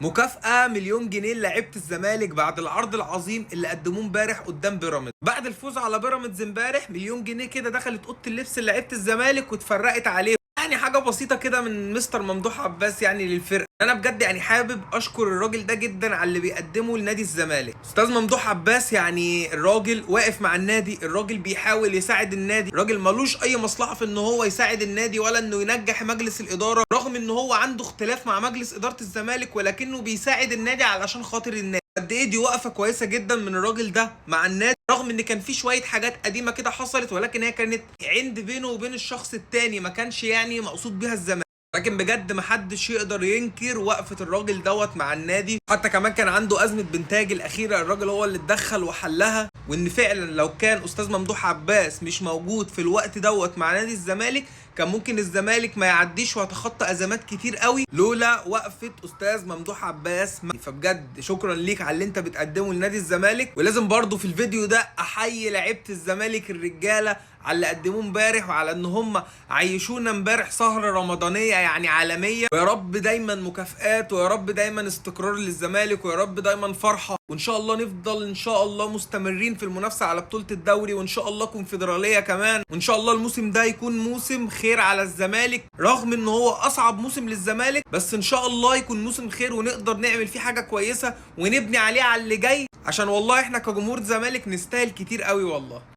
مكافأة مليون جنيه للاعيبة الزمالك بعد العرض العظيم اللي قدموه امبارح قدام بيراميدز. بعد الفوز على بيراميدز امبارح مليون جنيه كده دخلت اوضه اللبس للاعيبة الزمالك واتفرقت عليه. يعني حاجة بسيطة كده من مستر ممدوح عباس يعني للفرقة. انا بجد يعني حابب اشكر الراجل ده جدا على اللي بيقدمه لنادي الزمالك. استاذ ممدوح عباس يعني الراجل واقف مع النادي، الراجل بيحاول يساعد النادي، الراجل ملوش اي مصلحة في ان هو يساعد النادي ولا انه ينجح مجلس الادارة، رغم ان هو عنده اختلاف مع مجلس ادارة الزمالك، ولكنه بيساعد النادي علشان خاطر النادي. قد ايه دي وقفة كويسة جدا من الراجل ده مع النادي، رغم ان كان في شوية حاجات قديمة كده حصلت، ولكن هي كانت عند بينه وبين الشخص التاني، ما كانش يعني مقصود بيها الزمالك. لكن بجد محدش يقدر ينكر وقفة الراجل دوت مع النادي. حتى كمان كان عنده أزمة بنتاج الأخيرة، الراجل هو اللي اتدخل وحلها. وإن فعلا لو كان أستاذ ممدوح عباس مش موجود في الوقت دوت مع نادي الزمالك، كان ممكن الزمالك ما يعديش ويتخطى أزمات كتير قوي لولا وقفة أستاذ ممدوح عباس. فبجد شكرا ليك على اللي أنت بتقدمه لنادي الزمالك. ولازم برضو في الفيديو ده أحيي لعيبة الزمالك الرجالة على اللي قدموه امبارح، وعلى ان هم عيشونا امبارح سهرة رمضانية يعني عالمية. ويا رب دايما مكافآت، ويا رب دايما استقرار للزمالك، ويا رب دايما فرحة، وان شاء الله نفضل ان شاء الله مستمرين في المنافسة على بطولة الدوري، وان شاء الله كونفدرالية كمان. وان شاء الله الموسم ده يكون موسم خير على الزمالك، رغم ان هو اصعب موسم للزمالك، بس ان شاء الله يكون موسم خير ونقدر نعمل فيه حاجة كويسة ونبني عليه على اللي جاي، عشان والله احنا كجمهور زمالك نستاهل كتير قوي والله.